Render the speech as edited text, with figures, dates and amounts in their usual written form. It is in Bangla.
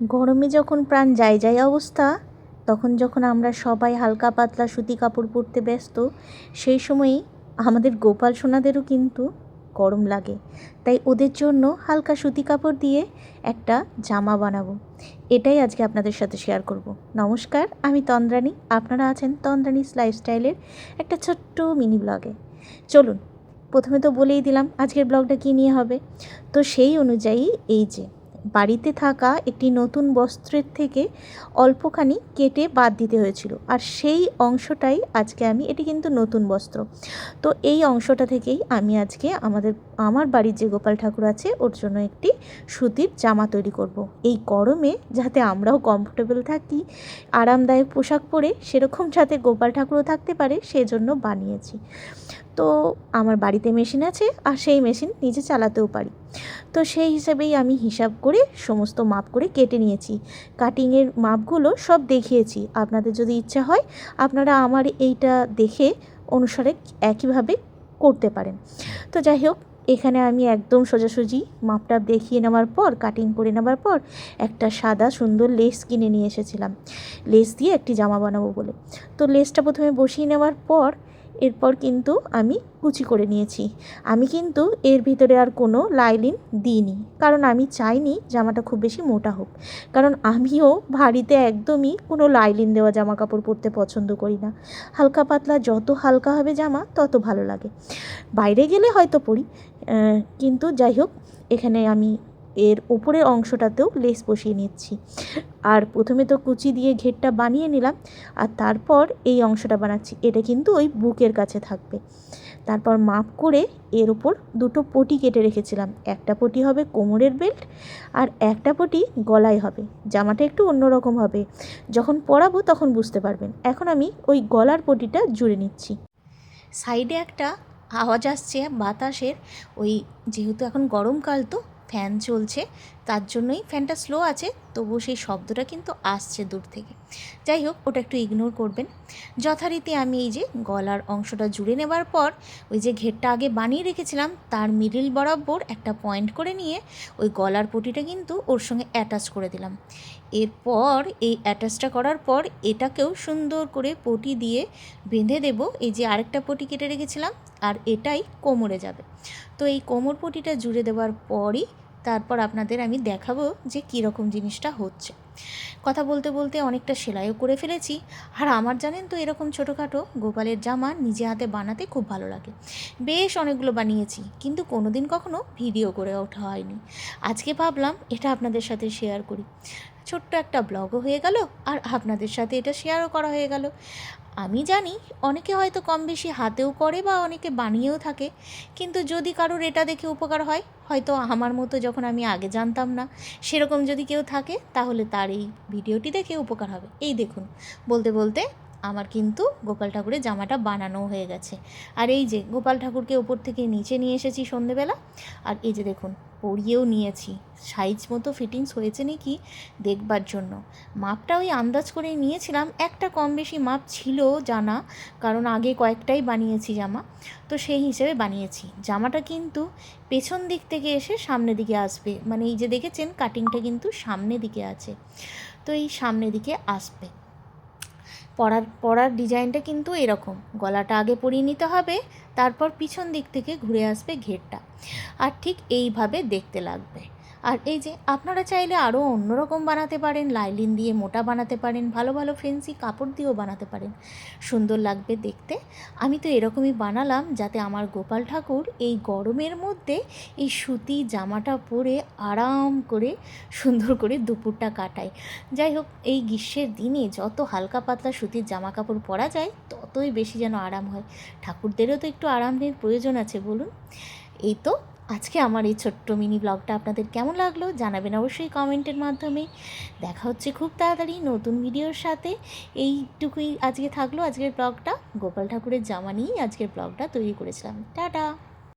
গরমে যখন প্রাণ যায় যায় অবস্থা, তখন যখন আমরা সবাই হালকা পাতলা সুতি কাপড় পরতে ব্যস্ত, সেই সময়ই আমাদের গোপাল সোনাদেরও কিন্তু গরম লাগে। তাই ওদের জন্য হালকা সুতি কাপড় দিয়ে একটা জামা বানাবো, এটাই আজকে আপনাদের সাথে শেয়ার করব। নমস্কার, আমি তন্দ্রানী, আপনারা আছেন তন্দ্রানীস লাইফস্টাইলের একটা ছোট্ট মিনি ব্লগে। চলুন, প্রথমে তো বলেই দিলাম আজকের ব্লগটা কী নিয়ে হবে। তো সেই অনুযায়ী এই যে বাড়িতে থাকা একটি নতুন বস্ত্রের থেকে অল্পখানি কেটে বাদ দিতে হয়েছিল, আর সেই অংশটাই আজকে আমি, এটি কিন্তু নতুন বস্ত্র, তো এই অংশটা থেকেই আমি আজকে আমার বাড়ির যে গোপাল ঠাকুর আছে ওর জন্য একটি সুতির জামা তৈরি করব। এই গরমে যাতে আমরাও কমফোর্টেবল থাকি, আরামদায়ক পোশাক পরে সেরকম যাতে গোপাল ঠাকুরও থাকতে পারে, সেজন্য বানিয়েছি। তো আমার বাড়িতে মেশিন আছে, আর সেই মেশিন নিজে চালাতেও পারি। তো সেই হিসাবেই আমি হিসাব করে সমস্ত মাপ করে কেটে নিয়েছি। কাটিংয়ের মাপগুলো সব দেখিয়েছি, আপনাদের যদি ইচ্ছা হয় আপনারা আমার এইটা দেখে অনুসারে একইভাবে করতে পারেন। তো যাই হোক, এখানে আমি একদম সোজাসুজি মাপটা দেখিয়ে নেওয়ার পর, কাটিং করে নেওয়ার পর একটা সাদা সুন্দর লেস কিনে নিয়ে এসেছিলাম, লেস দিয়ে একটি জামা বানাবো বলে। তো লেসটা প্রথমে বসিয়ে নেওয়ার পর এরপর কিন্তু আমি কুচি করে নিয়েছি। আমি কিন্তু এর ভিতরে আর কোনো লাইলিন দিইনি, কারণ আমি চাইনি জামাটা খুব বেশি মোটা হোক, কারণ আমিও ভারীতে একদমই কোনো লাইলিন দেওয়া জামা কাপড় পরতে পছন্দ করি না। হালকা পাতলা, যত হালকা হবে জামা তত ভালো লাগে। বাইরে গেলে হয়তো পরি, কিন্তু যাই হোক, এখানে আমি এর ওপরের অংশটাতেও লেস বসিয়ে নিচ্ছি। আর প্রথমে তো কুচি দিয়ে ঘেরটা বানিয়ে নিলাম, আর তারপর এই অংশটা বানাচ্ছি। এটা কিন্তু ওই বুকের কাছে থাকবে। তারপর মাপ করে এর ওপর দুটো পটি কেটে রেখেছিলাম, একটা পটি হবে কোমরের বেল্ট, আর একটা পটি গলায় হবে। জামাটা একটু অন্যরকম হবে, যখন পরাবো তখন বুঝতে পারবেন। এখন আমি ওই গলার পটিটা জুড়ে নিচ্ছি। সাইডে একটা আওয়াজ আসছে বাতাসের, ওই যেহেতু এখন গরমকাল তো ফ্যান চলছে, তার জন্যই ফ্যানটা স্লো আছে, তবুও সেই শব্দটা কিন্তু আসছে দূর থেকে। যাই হোক, ওটা একটু ইগনোর করবেন। যথারীতি আমি এই যে গলার অংশটা জুড়ে নেবার পর ওই যে ঘেরটা আগে বানিয়ে রেখেছিলাম তার মিডিল বরাবর একটা পয়েন্ট করে নিয়ে ওই গলার পটিটা কিন্তু ওর সঙ্গে অ্যাটাচ করে দিলাম। এরপর এই অ্যাটাচটা করার পর এটাকেও সুন্দর করে পটি দিয়ে বেঁধে দেব। এই যে আরেকটা পটি কেটে রেখেছিলাম, আর এটাই কোমরে যাবে। তো এই কোমর পটিটা জুড়ে দেওয়ার পরই তারপর আপনাদের আমি দেখাবো যে কীরকম জিনিসটা হচ্ছে। কথা বলতে বলতে অনেকটা সেলাইও করে ফেলেছি। আর আমার জানেন তো এরকম ছোটোখাটো গোপালের জামা নিজে হাতে বানাতে খুব ভালো লাগে। বেশ অনেকগুলো বানিয়েছি, কিন্তু কোনো দিন কখনো ভিডিও করে ওঠা হয়নি। আজকে ভাবলাম এটা আপনাদের সাথে শেয়ার করি। ছোট্ট একটা ব্লগও হয়ে গেল, আর আপনাদের সাথে এটা শেয়ারও করা হয়ে গেল। আমি জানি অনেকে হয়তো কম বেশি হাতেও করে বা অনেকে বানিয়েও থাকে, কিন্তু যদি কারোর এটা দেখে উপকার হয়, হয়তো আমার মতো যখন আমি আগে জানতাম না সেরকম যদি কেউ থাকে, তাহলে তার এই ভিডিওটি দেখে উপকার হবে। এই দেখুন, বলতে বলতে আমার কিন্তু গোপাল ঠাকুরের জামাটা বানানো হয়ে গেছে। আর এই যে গোপাল ঠাকুরকে ওপর থেকে নিচে নিয়ে এসেছি সন্ধেবেলা, আর এই যে দেখুন পরিয়েও নিয়েছি, সাইজ মতো ফিটিংস হয়েছে নাকি দেখবার জন্য। মাপটা ওই আন্দাজ করে নিয়েছিলাম, একটা কম বেশি মাপ ছিল জানা, কারণ আগে কয়েকটাই বানিয়েছি জামা, তো সেই হিসেবে বানিয়েছি। জামাটা কিন্তু পেছন দিক থেকে এসে সামনের দিকে আসবে, মানে এই যে দেখেছেন কাটিংটা কিন্তু সামনের দিকে আছে, তো এই সামনের দিকে আসবে। পরার ডিজাইনটা কিন্তু এরকম, গলাটা আগে পরিয়ে নিতে হবে, তারপর পিছন দিক থেকে ঘুরে আসবে ঘেরটা, আর ঠিক এইভাবে দেখতে লাগবে। আর এই যে আপনারা চাইলে আরও অন্যরকম বানাতে পারেন, লাইলিন দিয়ে মোটা বানাতে পারেন, ভালো ভালো ফেন্সি কাপড় দিয়েও বানাতে পারেন, সুন্দর লাগবে দেখতে। আমি তো এরকমই বানালাম যাতে আমার গোপাল ঠাকুর এই গরমের মধ্যে এই সুতি জামাটা পরে আরাম করে সুন্দর করে দুপুরটা কাটায়। যাই হোক, এই গ্রীষ্মের দিনে যত হালকা পাতলা সুতির জামা কাপড় পরা যায় ততই বেশি যেন আরাম হয়। ঠাকুরদেরও তো একটু আরামের প্রয়োজন আছে, বলুন। এই তো আজকে আমার এই ছোট্ট মিনি ব্লগটা আপনাদের কেমন লাগলো জানাবেন অবশ্যই কমেন্টের মাধ্যমে। দেখা হচ্ছে খুব তাড়াতাড়ি নতুন ভিডিওর সাথে। এইটুকুই আজকে থাকলো আজকের ব্লগটা। গোপাল ঠাকুরের জামা নিয়েই আজকের ব্লগটা তৈরি করেছিলাম। টাটা।